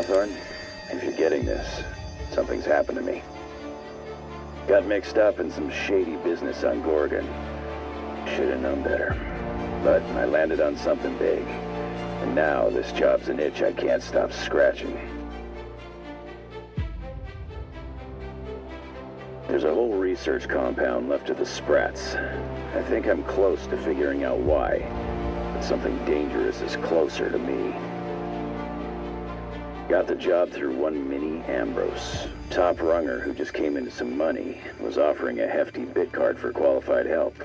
Hawthorne, if you're getting this, something's happened to me. Got mixed up in some shady business on Gorgon. Should've known better. But I landed on something big. And now this job's an itch I can't stop scratching. There's a whole research compound left of the Sprats. I think I'm close to figuring out why. But something dangerous is closer to me. Got the job through one Minnie Ambrose. Top runger who just came into some money, was offering a hefty bid card for qualified help.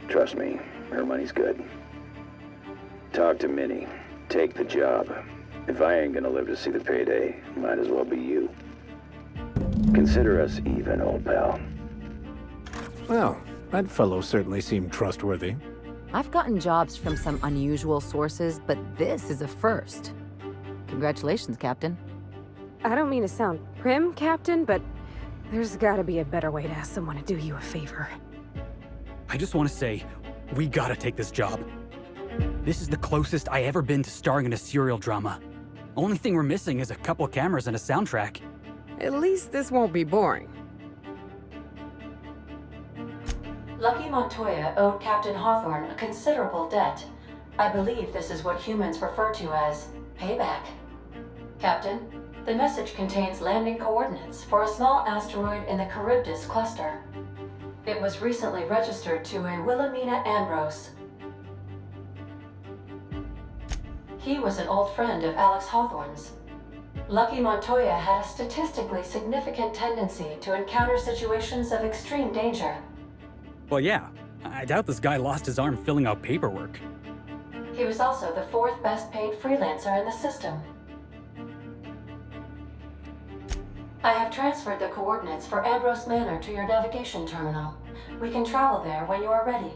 Trust me, her money's good. Talk to Minnie. Take the job. If I ain't gonna live to see the payday, might as well be you. Consider us even, old pal. Well, that fellow certainly seemed trustworthy. I've gotten jobs from some unusual sources, but this is a first. Congratulations, Captain. I don't mean to sound prim, Captain, but there's gotta be a better way to ask someone to do you a favor. I just want to say, we gotta take this job. This is the closest I ever been to starring in a serial drama. Only thing we're missing is a couple cameras and a soundtrack. At least this won't be boring. Lucky Montoya owed Captain Hawthorne a considerable debt. I believe this is what humans refer to as payback. Captain, the message contains landing coordinates for a small asteroid in the Charybdis cluster. It was recently registered to a Wilhelmina Ambrose. He was an old friend of Alex Hawthorne's. Lucky Montoya had a statistically significant tendency to encounter situations of extreme danger. Well, yeah, I doubt this guy lost his arm filling out paperwork. He was also the fourth best paid freelancer in the system. I have transferred the coordinates for Ambrose Manor to your navigation terminal. We can travel there when you are ready.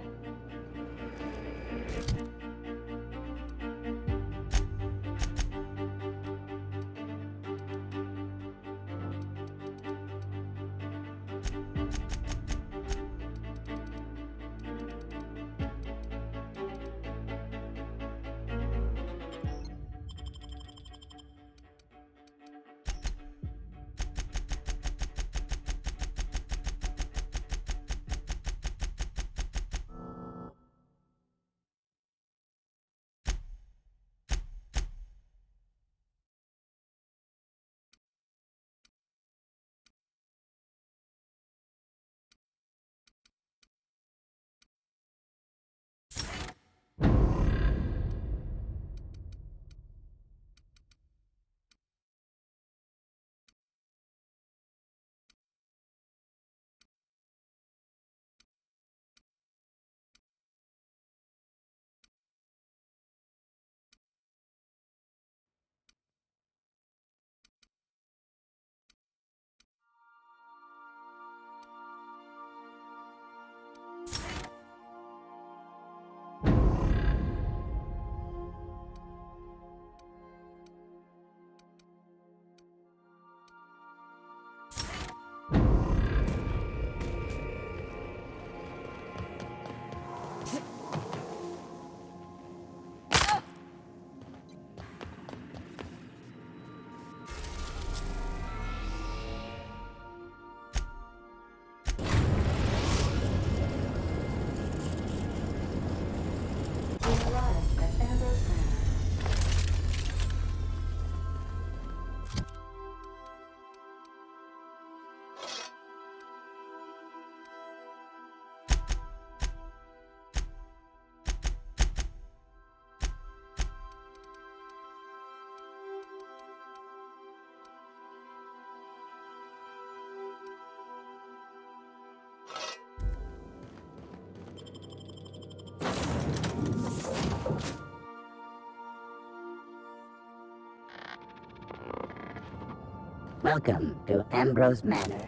Welcome to Ambrose Manor.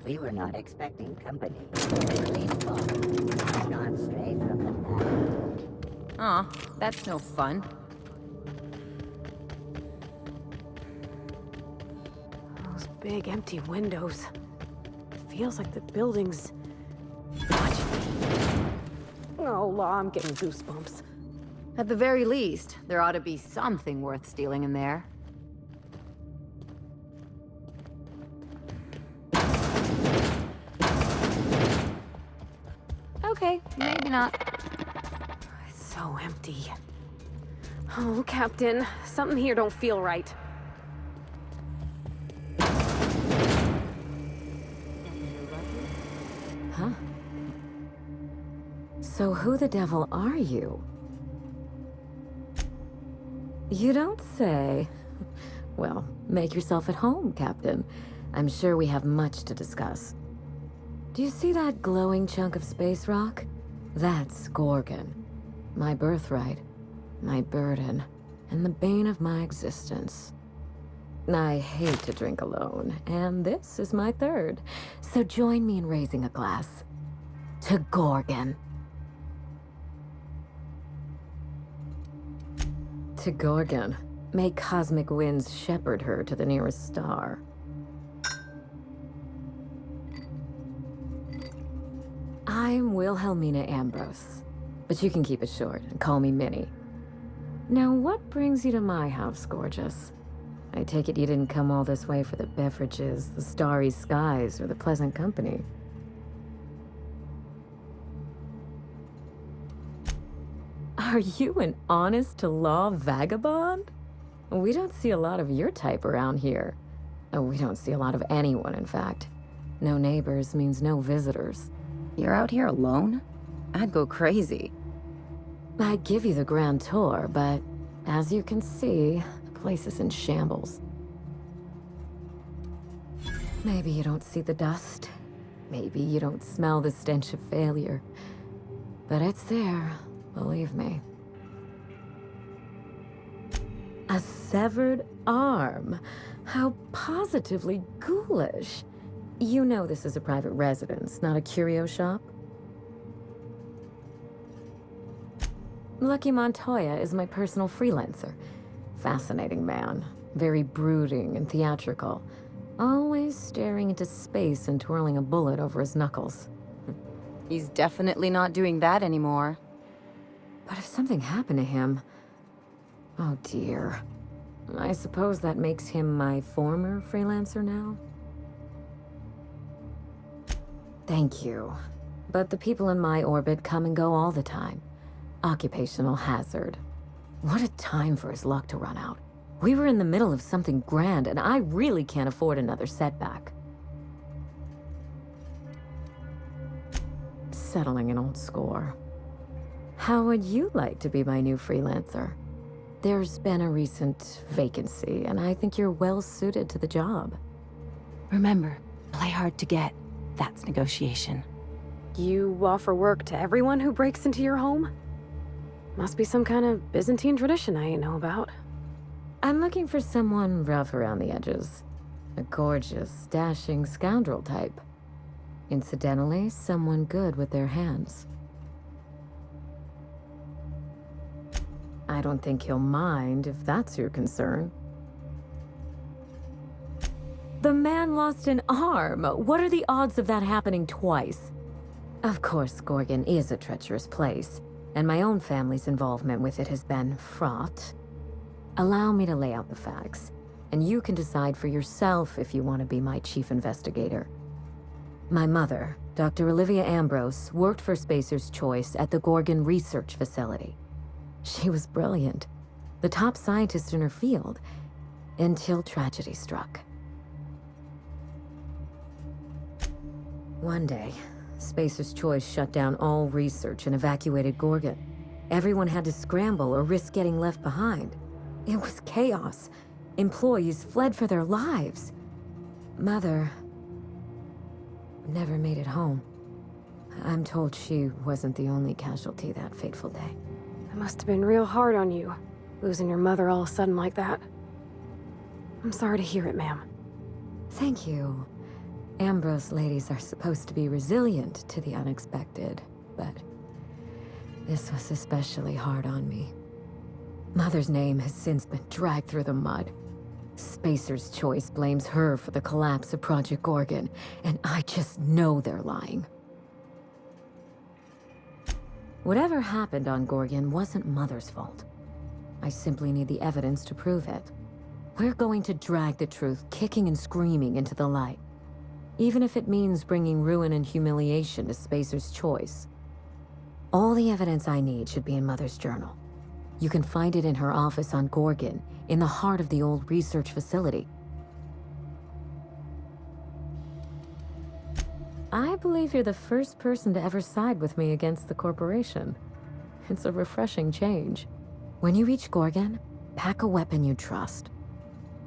We were not expecting company. Gone straight from the path. Aw, that's no fun. Those big empty windows. It feels like the building's watching me. Oh, Law, I'm getting goosebumps. At the very least, there ought to be something worth stealing in there. Okay, maybe not. It's so empty. Oh, Captain, something here don't feel right. Huh? So who the devil are you? You don't say. Well, make yourself at home, Captain. I'm sure we have much to discuss. Do you see that glowing chunk of space rock? That's Gorgon. My birthright, my burden, and the bane of my existence. I hate to drink alone, and this is my third. So join me in raising a glass. To Gorgon. To Gorgon. May cosmic winds shepherd her to the nearest star. I'm Wilhelmina Ambrose, but you can keep it short and call me Minnie. Now, what brings you to my house, gorgeous? I take it you didn't come all this way for the beverages, the starry skies, or the pleasant company. Are you an honest-to-law vagabond? We don't see a lot of your type around here. We don't see a lot of anyone, in fact. No neighbors means no visitors. You're out here alone? I'd go crazy. I'd give you the grand tour, but as you can see, the place is in shambles. Maybe you don't see the dust. Maybe you don't smell the stench of failure. But it's there, believe me. A severed arm. How positively ghoulish. You know this is a private residence, not a curio shop? Lucky Montoya is my personal freelancer. Fascinating man. Very brooding and theatrical. Always staring into space and twirling a bullet over his knuckles. He's definitely not doing that anymore. But if something happened to him... Oh dear. I suppose that makes him my former freelancer now? Thank you. But the people in my orbit come and go all the time. Occupational hazard. What a time for his luck to run out. We were in the middle of something grand, and I really can't afford another setback. Settling an old score. How would you like to be my new freelancer? There's been a recent vacancy, and I think you're well suited to the job. Remember, play hard to get. That's negotiation. You offer work to everyone who breaks into your home? Must be some kind of Byzantine tradition I ain't know about. I'm looking for someone rough around the edges. A gorgeous, dashing scoundrel type. Incidentally, someone good with their hands. I don't think he'll mind if that's your concern. The man lost an arm. What are the odds of that happening twice? Of course, Gorgon is a treacherous place, and my own family's involvement with it has been fraught. Allow me to lay out the facts, and you can decide for yourself if you want to be my chief investigator. My mother, Dr. Olivia Ambrose, worked for Spacer's Choice at the Gorgon Research Facility. She was brilliant, the top scientist in her field, until tragedy struck. One day, Spacer's Choice shut down all research and evacuated Gorgon. Everyone had to scramble or risk getting left behind. It was chaos. Employees fled for their lives. Mother never made it home. I'm told she wasn't the only casualty that fateful day. It must have been real hard on you, losing your mother all of a sudden like that. I'm sorry to hear it, ma'am. Thank you. Ambrose ladies are supposed to be resilient to the unexpected, but this was especially hard on me. Mother's name has since been dragged through the mud. Spacer's Choice blames her for the collapse of Project Gorgon, and I just know they're lying. Whatever happened on Gorgon wasn't Mother's fault. I simply need the evidence to prove it. We're going to drag the truth kicking and screaming into the light. Even if it means bringing ruin and humiliation to Spacer's Choice. All the evidence I need should be in Mother's journal. You can find it in her office on Gorgon, in the heart of the old research facility. I believe you're the first person to ever side with me against the corporation. It's a refreshing change. When you reach Gorgon, pack a weapon you trust.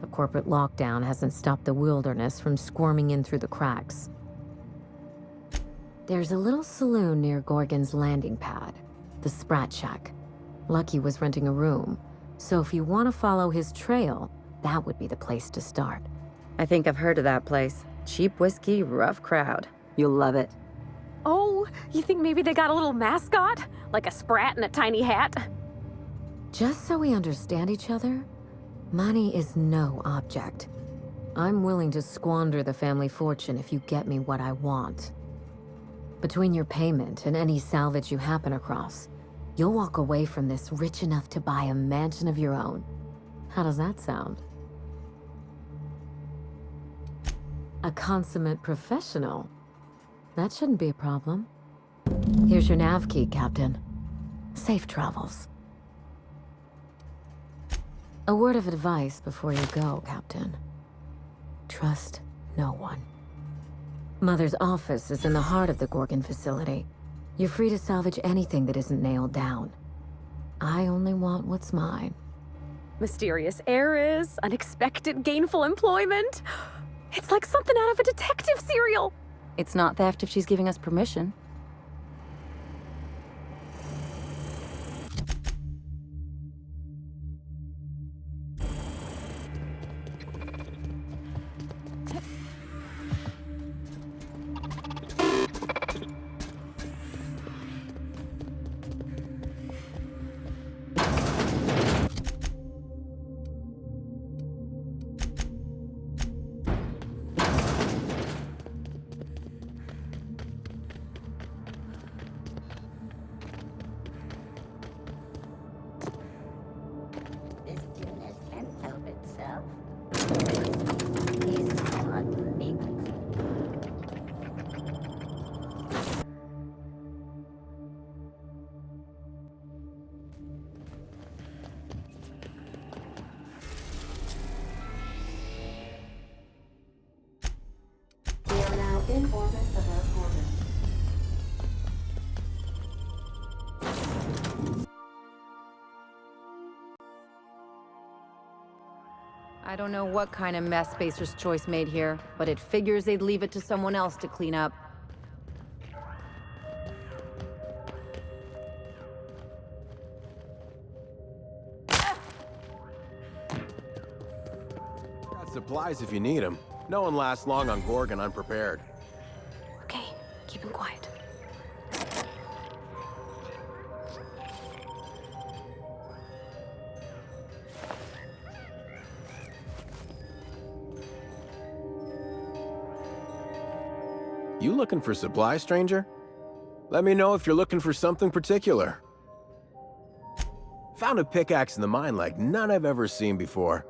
The corporate lockdown hasn't stopped the wilderness from squirming in through the cracks. There's a little saloon near Gorgon's landing pad, the Sprat Shack. Lucky was renting a room, so if you want to follow his trail, that would be the place to start. I think I've heard of that place. Cheap whiskey, rough crowd. You'll love it. Oh, you think maybe they got a little mascot? Like a sprat in a tiny hat? Just so we understand each other, money is no object. I'm willing to squander the family fortune if you get me what I want. Between your payment and any salvage you happen across, you'll walk away from this rich enough to buy a mansion of your own. How does that sound? A consummate professional. That shouldn't be a problem. Here's your nav key, Captain. Safe travels. A word of advice before you go, Captain. Trust no one. Mother's office is in the heart of the Gorgon facility. You're free to salvage anything that isn't nailed down. I only want what's mine. Mysterious heiress, unexpected gainful employment. It's like something out of a detective serial. It's not theft if she's giving us permission. This unit can help itself. He's on me. We are now in orbit above Gorgon. I don't know what kind of mess Spacer's Choice made here, but it figures they'd leave it to someone else to clean up. Got supplies if you need them. No one lasts long on Gorgon unprepared. Okay, keep him quiet. You looking for supplies, stranger? Let me know if you're looking for something particular. Found a pickaxe in the mine like none I've ever seen before.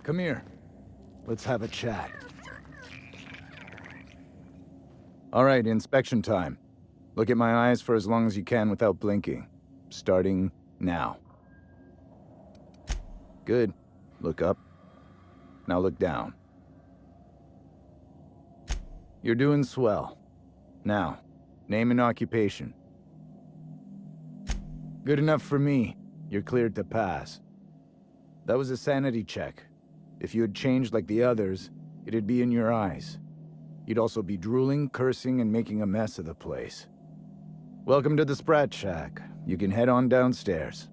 Come here. Let's have a chat. All right, inspection time. Look at my eyes for as long as you can without blinking. Starting now. Good. Look up. Now look down. You're doing swell. Now, name and occupation. Good enough for me. You're cleared to pass. That was a sanity check. If you had changed like the others, it'd be in your eyes. You'd also be drooling, cursing, and making a mess of the place. Welcome to the Sprat Shack. You can head on downstairs.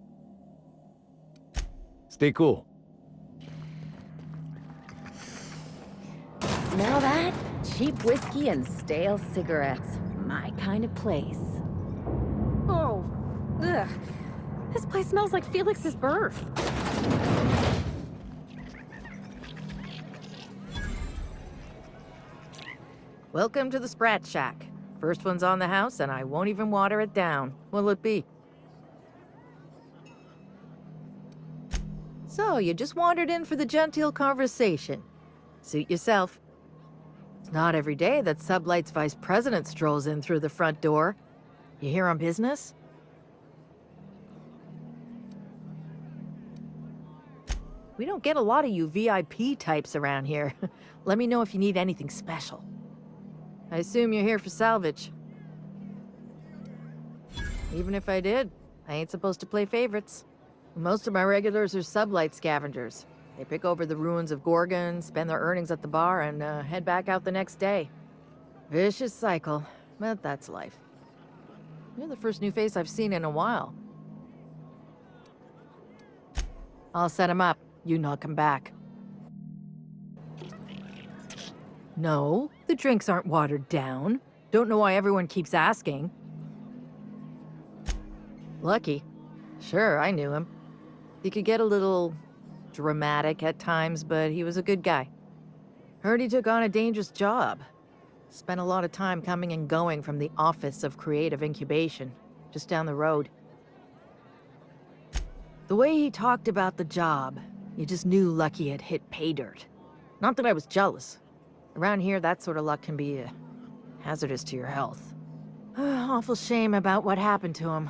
Stay cool. Smell that? Cheap whiskey and stale cigarettes. My kind of place. Oh, ugh. This place smells like Felix's birth. Welcome to the Sprat Shack. First one's on the house, and I won't even water it down. What'll it be? So, you just wandered in for the genteel conversation. Suit yourself. It's not every day that Sublight's vice president strolls in through the front door. You here on business? We don't get a lot of you VIP types around here. Let me know if you need anything special. I assume you're here for salvage. Even if I did, I ain't supposed to play favorites. Most of my regulars are Sublight scavengers. They pick over the ruins of Gorgon, spend their earnings at the bar, and head back out the next day. Vicious cycle, but that's life. You're the first new face I've seen in a while. I'll set him up. You knock him back. No, the drinks aren't watered down. Don't know why everyone keeps asking. Lucky. Sure, I knew him. He could get a little dramatic at times, but he was a good guy. Heard he took on a dangerous job. Spent a lot of time coming and going from the Office of Creative Incubation, just down the road. The way he talked about the job, you just knew Lucky had hit pay dirt. Not that I was jealous. Around here, that sort of luck can be hazardous to your health. Awful shame about what happened to him.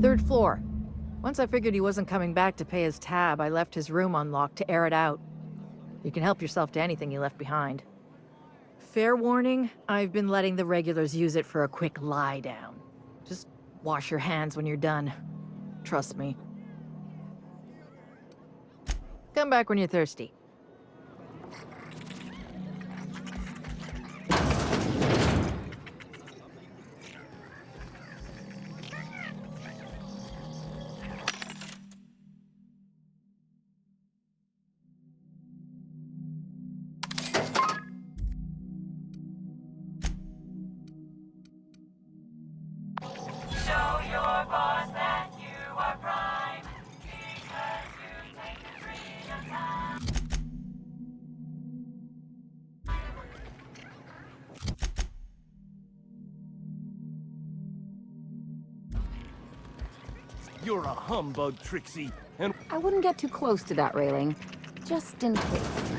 Third floor. Once I figured he wasn't coming back to pay his tab, I left his room unlocked to air it out. You can help yourself to anything you left behind. Fair warning, I've been letting the regulars use it for a quick lie down. Just wash your hands when you're done. Trust me. Come back when you're thirsty. You're a humbug, Trixie, and... I wouldn't get too close to that railing, just in case.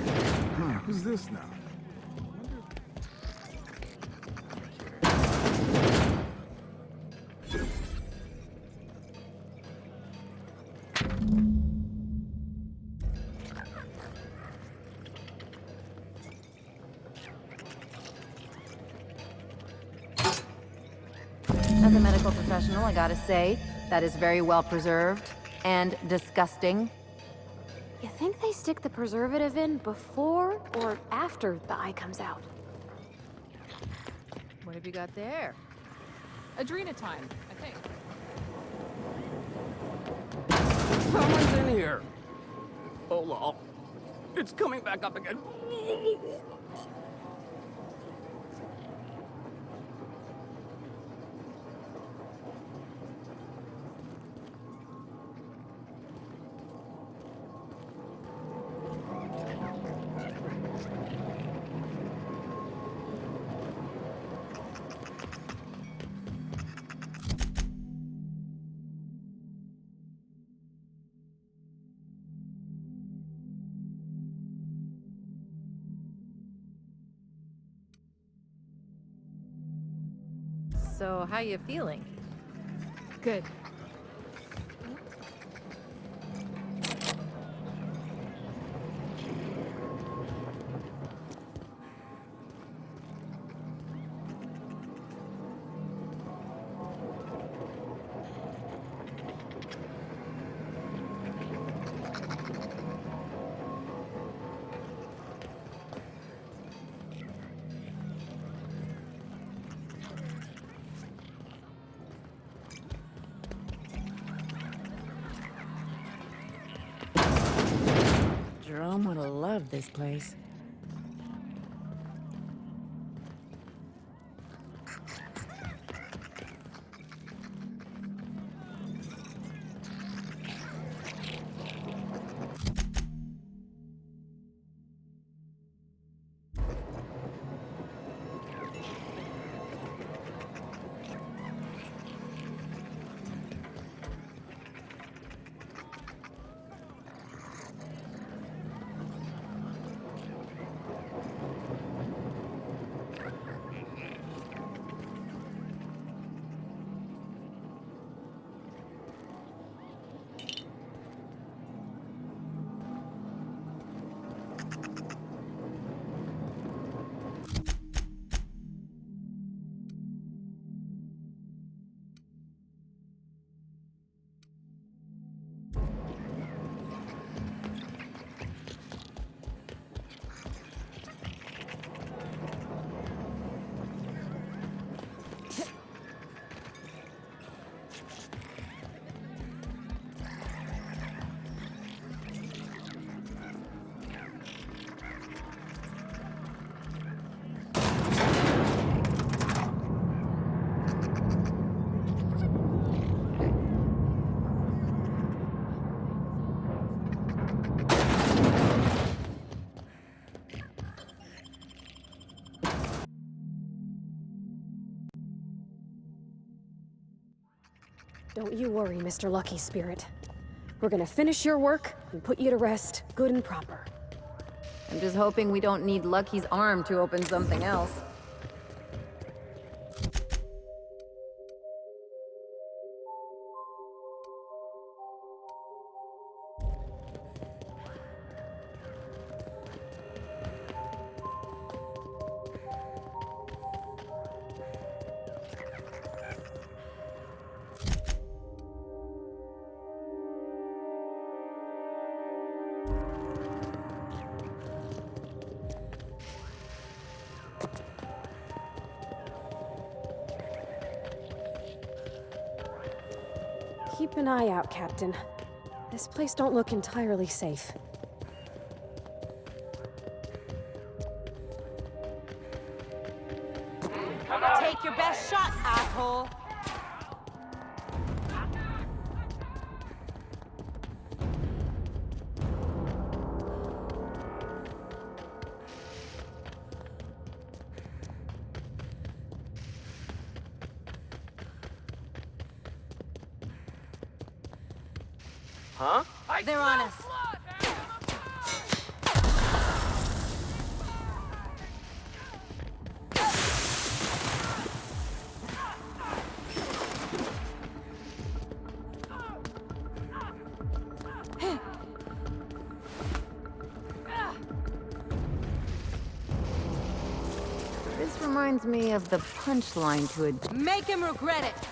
Who's this now? As a medical professional, I gotta say, that is very well preserved and disgusting. You think they stick the preservative in before or after the eye comes out? What have you got there? Adrenatime, I think. Someone's in here! Oh, lol. It's coming back up again. So, how you feeling? Good. Mom would have loved this place. Don't you worry, Mr. Lucky Spirit. We're gonna finish your work and put you to rest, good and proper. I'm just hoping we don't need Lucky's arm to open something else. Keep an eye out, Captain. This place don't look entirely safe. Take your best shot, asshole! Huh? They're on us. This reminds me of the punchline to a... Make him regret it!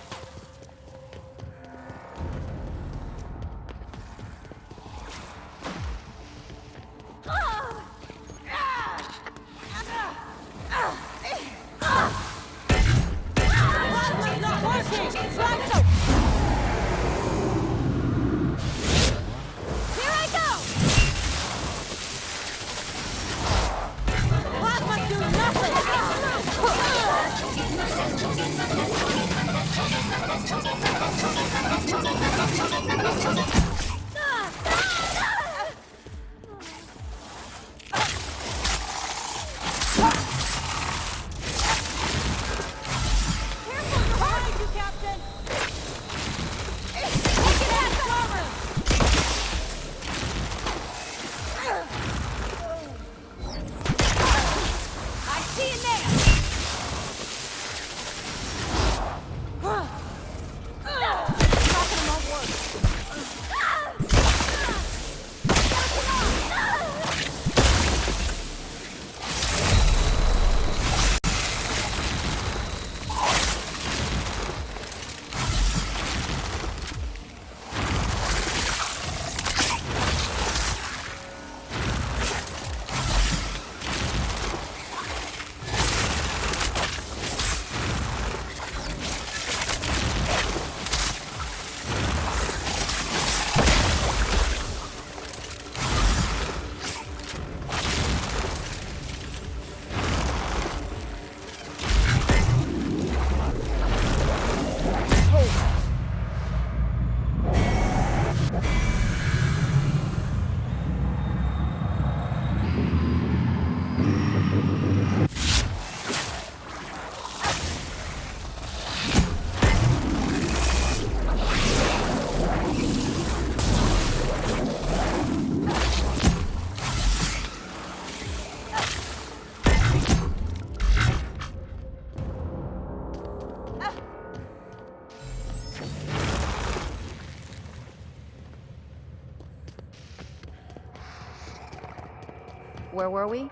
where were we?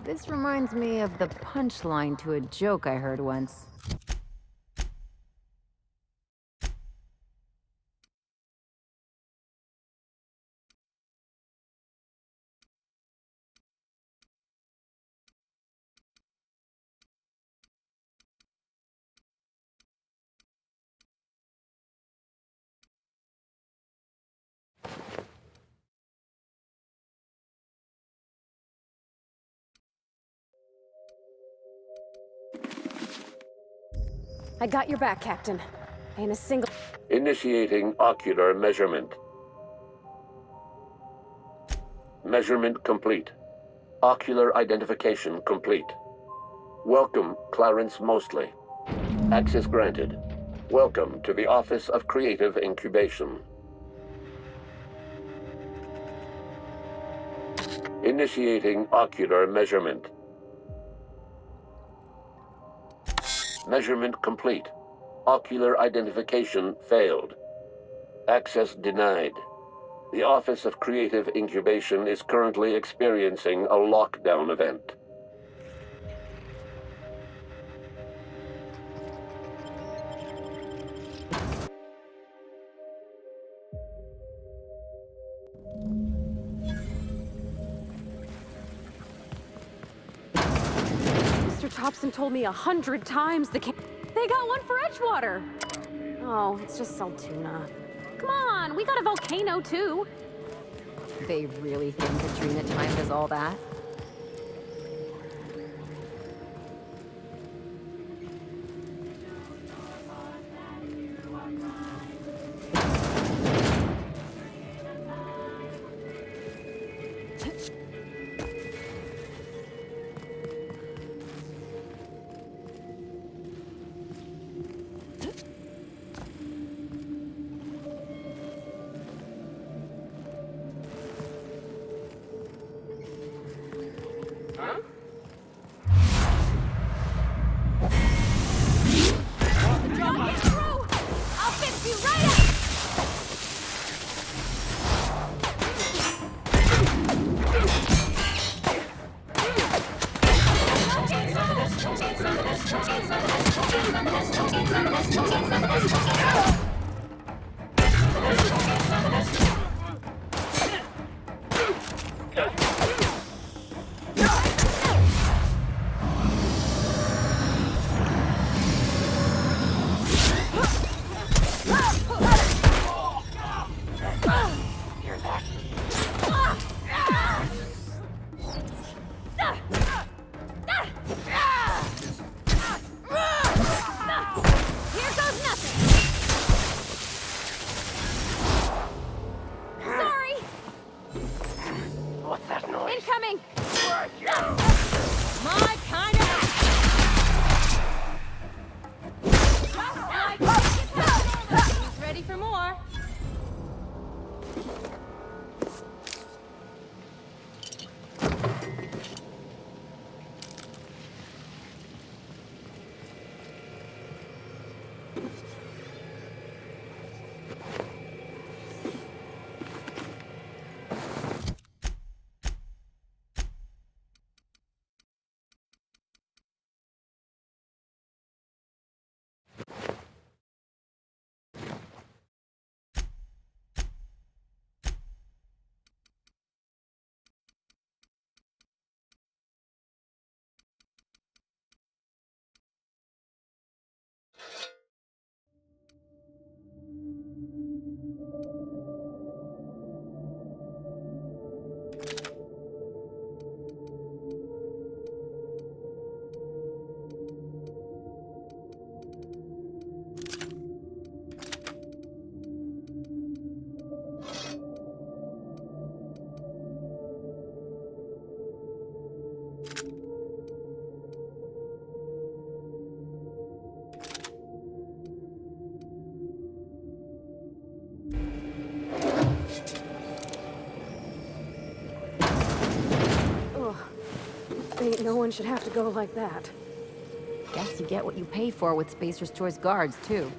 This reminds me of the punchline to a joke I heard once. I got your back, Captain. Ain't a single... Initiating ocular measurement. Measurement complete. Ocular identification complete. Welcome, Clarence Mostly. Access granted. Welcome to the Office of Creative Incubation. Initiating ocular measurement. Measurement complete. Ocular identification failed. Access denied. The Office of Creative Incubation is currently experiencing a lockdown event. Mr. Thompson told me 100 times they got one for Edgewater. Oh, it's just Saltuna. Come on, we got a volcano too. They really think Adrena time does all that? No one should have to go like that. Guess you get what you pay for with Spacer's Choice guards, too.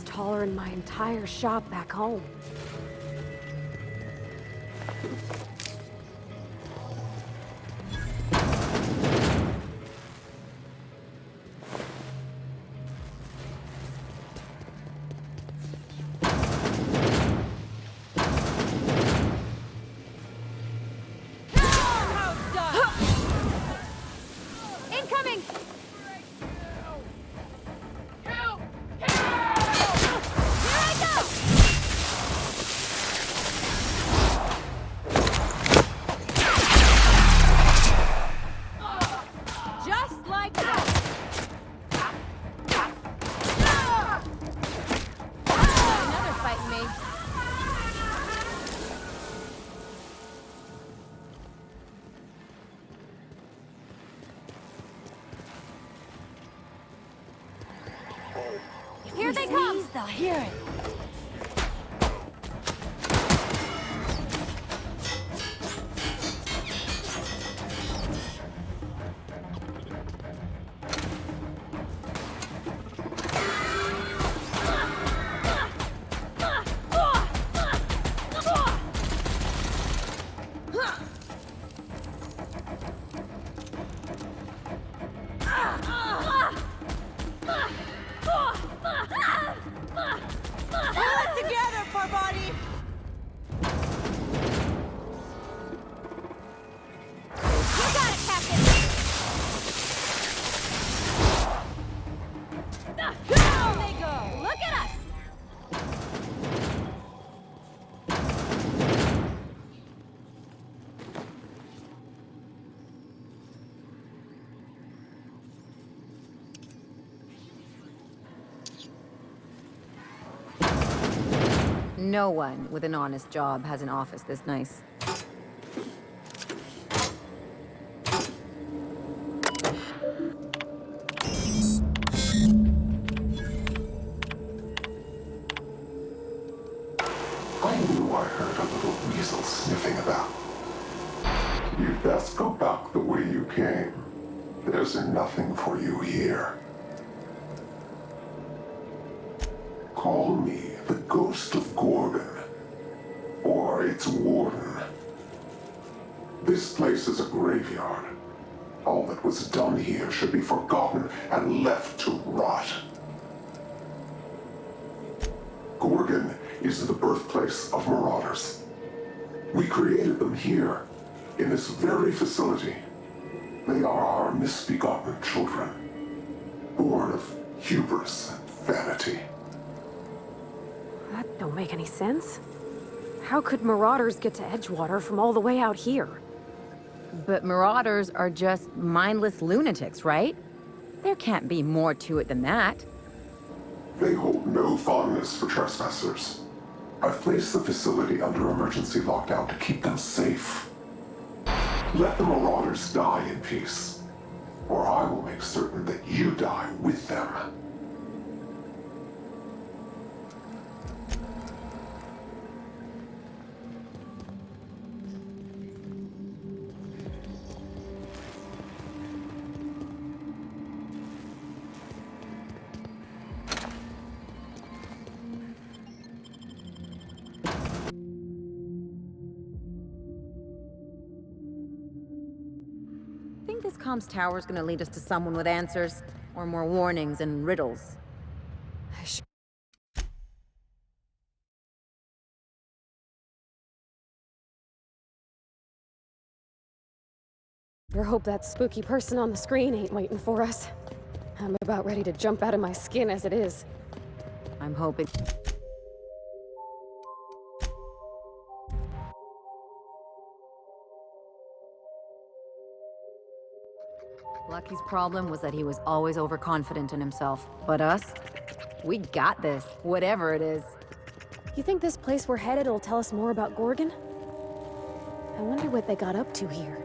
Taller than my entire shop back home. Incoming! Here they come! They'll hear it. No one with an honest job has an office this nice. I knew I heard a little weasel sniffing about. You'd best go back the way you came. There's nothing for you here. Call me the Ghost of Gorgon, or its warden. This place is a graveyard. All that was done here should be forgotten and left to rot. Gorgon is the birthplace of marauders. We created them here, in this very facility. They are our misbegotten children, born of hubris and vanity. That don't make any sense. How could marauders get to Edgewater from all the way out here? But marauders are just mindless lunatics, right? There can't be more to it than that. They hold no fondness for trespassers. I've placed the facility under emergency lockdown to keep them safe. Let the marauders die in peace, or I will make certain that you die with them. Think this comms tower's gonna lead us to someone with answers? Or more warnings and riddles? Sure hope that spooky person on the screen ain't waiting for us. I'm about ready to jump out of my skin as it is. I'm hoping... Lucky's problem was that he was always overconfident in himself. But us? We got this, whatever it is. You think this place we're headed will tell us more about Gorgon? I wonder what they got up to here.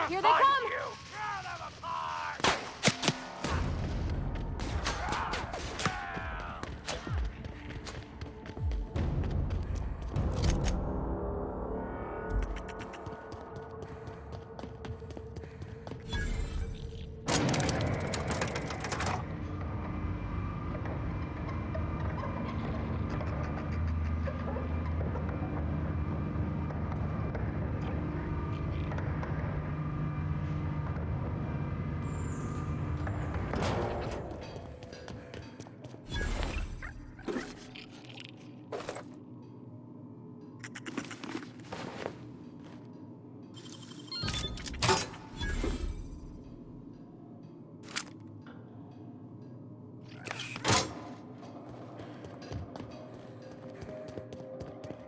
Here they come!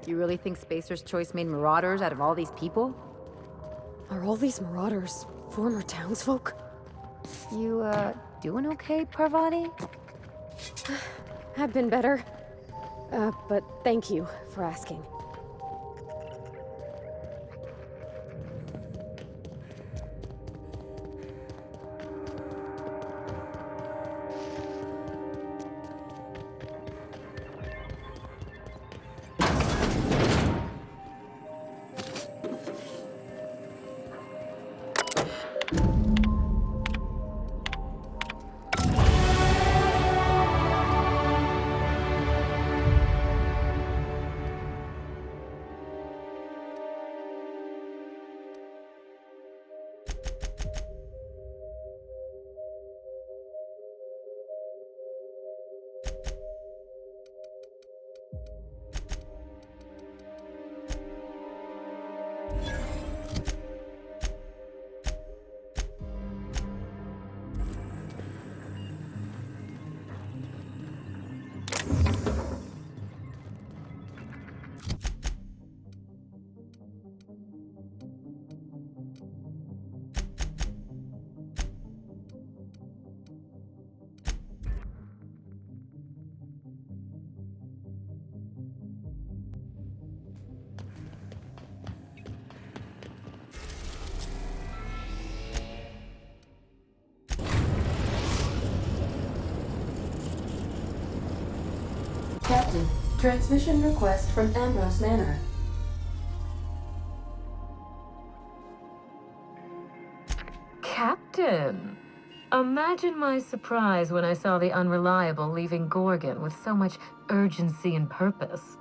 You really think Spacer's Choice made marauders out of all these people? Are all these marauders former townsfolk? You, doing okay, Parvati? I've been better. But thank you for asking. Transmission request from Ambrose Manor. Captain! Imagine my surprise when I saw the Unreliable leaving Gorgon with so much urgency and purpose.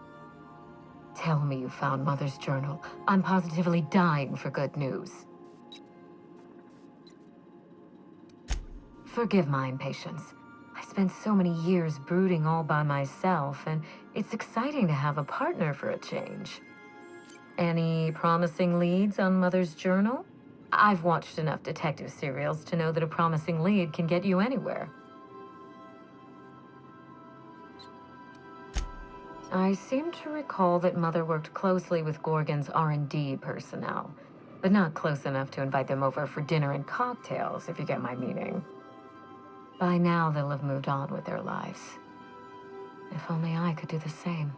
Tell me you found Mother's journal. I'm positively dying for good news. Forgive my impatience. I spent so many years brooding all by myself, and it's exciting to have a partner for a change. Any promising leads on Mother's journal? I've watched enough detective serials to know that a promising lead can get you anywhere. I seem to recall that Mother worked closely with Gorgon's R&D personnel, but not close enough to invite them over for dinner and cocktails, if you get my meaning. By now, they'll have moved on with their lives. If only I could do the same.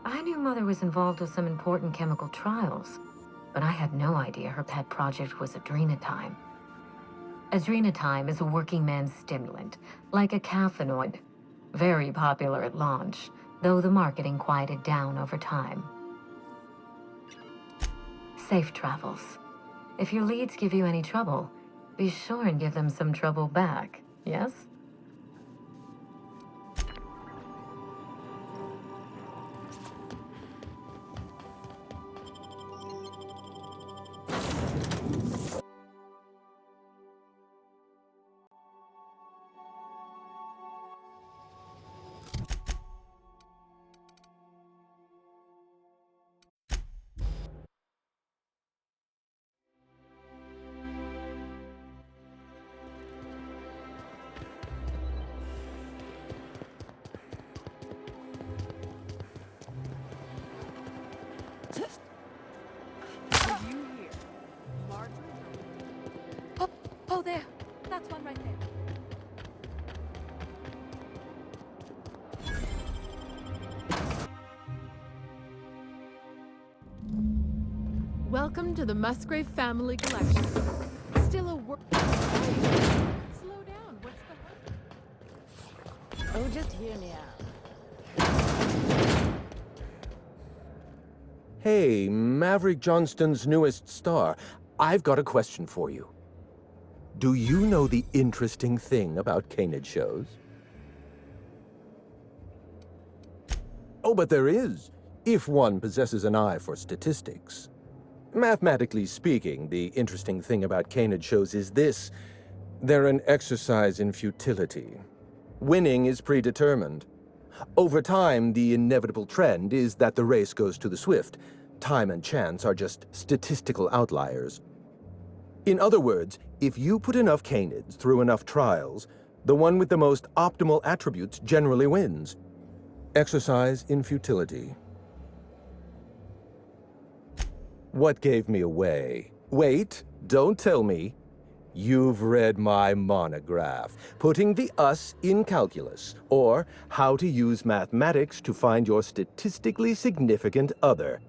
I knew Mother was involved with some important chemical trials, but I had no idea her pet project was adrenatime. Adrenatime is a working man's stimulant, like a caffeinoid. Very popular at launch, though the marketing quieted down over time. Safe travels. If your leads give you any trouble, be sure and give them some trouble back, yes? Oh, there. That's one right there. Welcome to the Musgrave family collection. Still a work. Slow down. What's the hurry? Oh, just hear me out. Hey, Maverick Johnston's newest star. I've got a question for you. Do you know the interesting thing about canid shows? Oh, but there is, if one possesses an eye for statistics. Mathematically speaking, the interesting thing about canid shows is this. They're an exercise in futility. Winning is predetermined. Over time, the inevitable trend is that the race goes to the swift. Time and chance are just statistical outliers. In other words, if you put enough canids through enough trials, the one with the most optimal attributes generally wins. Exercise in futility. What gave me away? Wait, don't tell me. You've read my monograph, Putting the Us in Calculus, or How to Use Mathematics to Find Your Statistically Significant Other.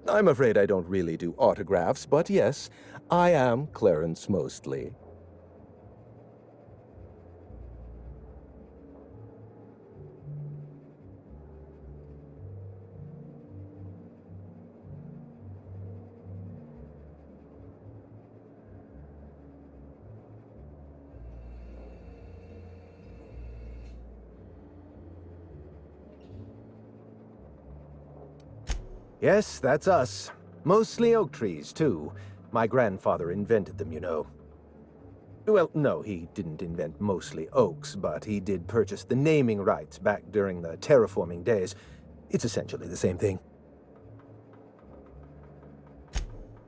I'm afraid I don't really do autographs, but yes, I am Clarence Mostly. Yes, that's us. Mostly oak trees, too. My grandfather invented them, you know. Well, no, he didn't invent mostly oaks, but he did purchase the naming rights back during the terraforming days. It's essentially the same thing.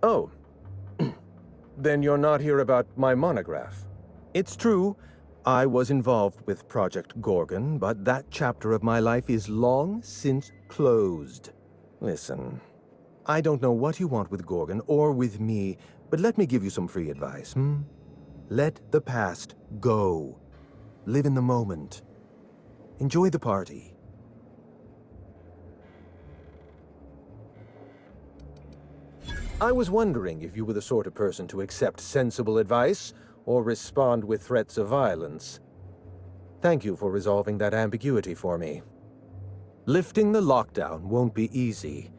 Oh. Then you're not here about my monograph. It's true, I was involved with Project Gorgon, but that chapter of my life is long since closed. Listen, I don't know what you want with Gorgon or with me, but let me give you some free advice, Let the past go. Live in the moment. Enjoy the party. I was wondering if you were the sort of person to accept sensible advice or respond with threats of violence. Thank you for resolving that ambiguity for me. Lifting the lockdown won't be easy.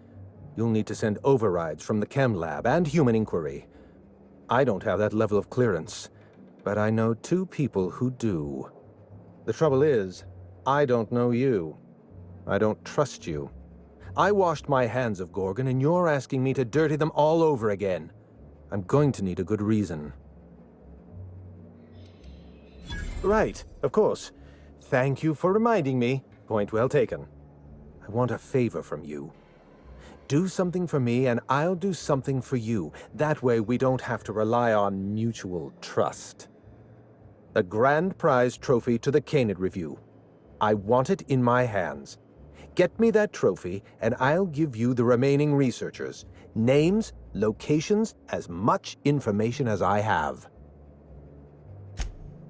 You'll need to send overrides from the chem lab and human inquiry. I don't have that level of clearance, but I know 2 people who do. The trouble is, I don't know you. I don't trust you. I washed my hands of Gorgon, and you're asking me to dirty them all over again. I'm going to need a good reason. Right, of course. Thank you for reminding me. Point well taken. I want a favor from you. Do something for me, and I'll do something for you. That way, we don't have to rely on mutual trust. A grand prize trophy to the Canid Review. I want it in my hands. Get me that trophy, and I'll give you the remaining researchers. Names, locations, as much information as I have.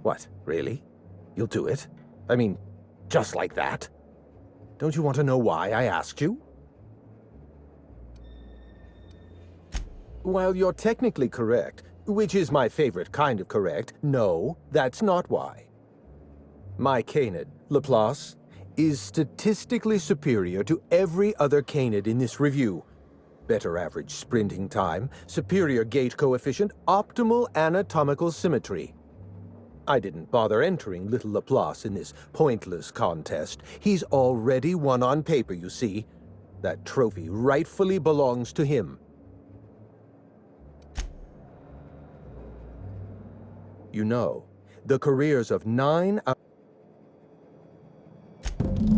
What, really? You'll do it? I mean, just like that? Don't you want to know why I asked you? While you're technically correct, which is my favorite kind of correct, no, that's not why. My Canid, Laplace, is statistically superior to every other Canid in this review. Better average sprinting time, superior gait coefficient, optimal anatomical symmetry. I didn't bother entering little Laplace in this pointless contest. He's already won on paper, you see. That trophy rightfully belongs to him. You know, the careers of 9 out.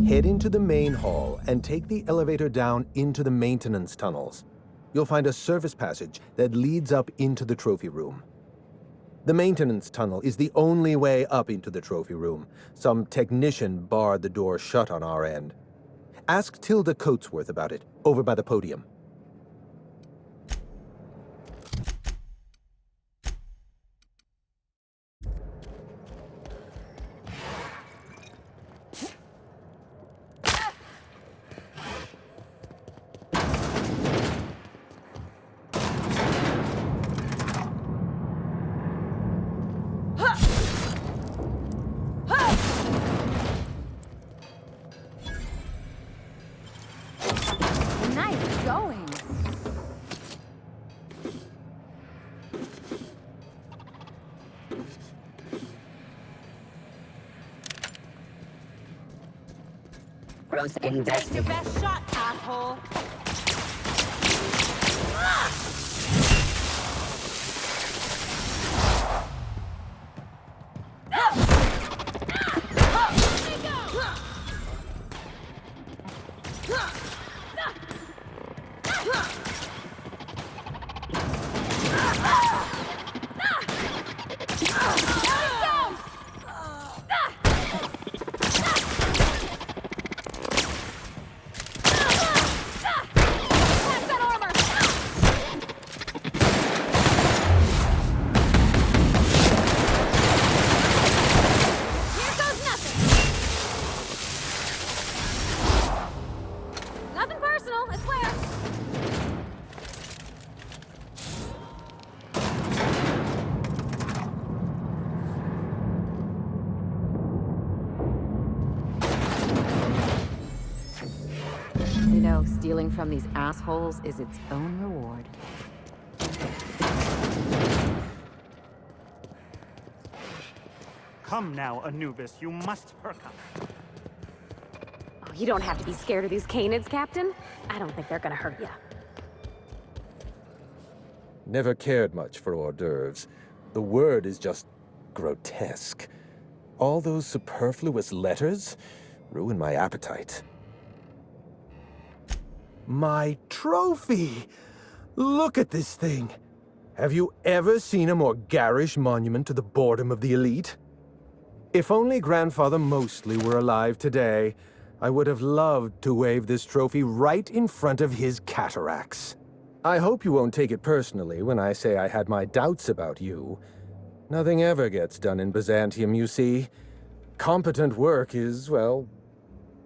Head into the main hall and take the elevator down into the maintenance tunnels. You'll find a service passage that leads up into the trophy room. The maintenance tunnel is the only way up into the trophy room. Some technician barred the door shut on our end. Ask Tilda Coatsworth about it, over by the podium. Nice going. Gross Take your investigation. best shot, asshole. Nothing personal, I swear. You know, stealing from these assholes is its own reward. Come now, Anubis, you must perk up. Oh, you don't have to be scared of these canids, Captain. I don't think they're gonna hurt you. Never cared much for hors d'oeuvres. The word is just grotesque. All those superfluous letters ruin my appetite. My trophy! Look at this thing! Have you ever seen a more garish monument to the boredom of the elite? If only Grandfather Mostly were alive today, I would have loved to wave this trophy right in front of his cataracts. I hope you won't take it personally when I say I had my doubts about you. Nothing ever gets done in Byzantium, you see. Competent work is, well,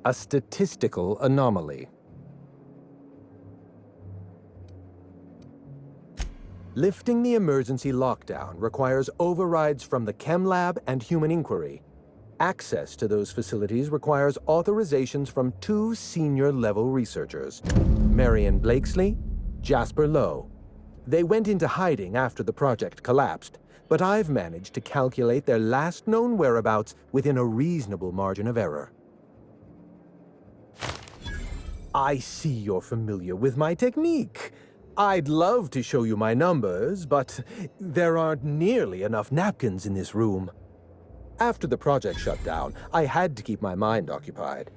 a statistical anomaly. Lifting the emergency lockdown requires overrides from the chem lab and human inquiry. Access to those facilities requires authorizations from 2 senior-level researchers, Marion Blakesley, Jasper Lowe. They went into hiding after the project collapsed, but I've managed to calculate their last known whereabouts within a reasonable margin of error. I see you're familiar with my technique. I'd love to show you my numbers, but there aren't nearly enough napkins in this room. After the project shut down, I had to keep my mind occupied.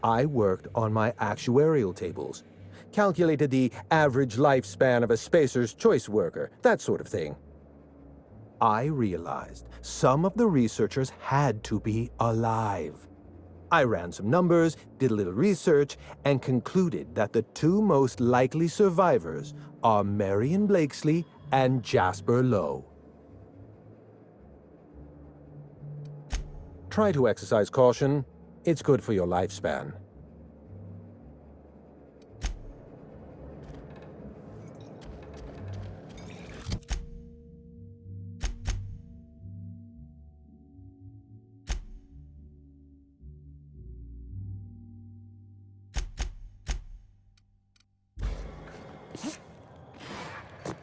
I worked on my actuarial tables, calculated the average lifespan of a Spacer's Choice worker, that sort of thing. I realized some of the researchers had to be alive. I ran some numbers, did a little research, and concluded that the 2 most likely survivors are Marion Blakesley and Jasper Lowe. Try to exercise caution. It's good for your lifespan.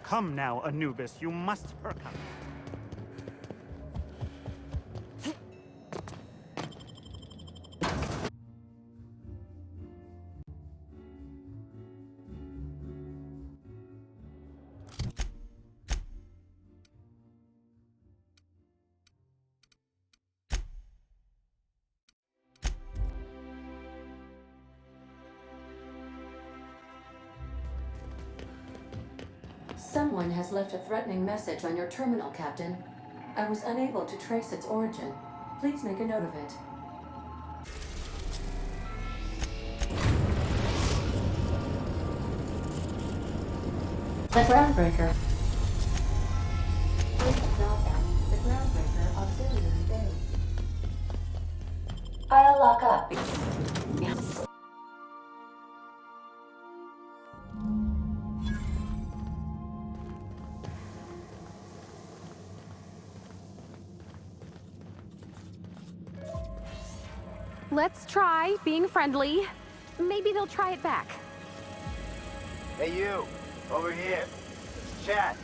Come now, Anubis, you must perk up. Someone has left a threatening message on your terminal, Captain. I was unable to trace its origin. Please make a note of it. The Groundbreaker. The Groundbreaker Auxiliary Base. I'll lock up. Let's try being friendly. Maybe they'll try it back. Hey you, over here. Chat.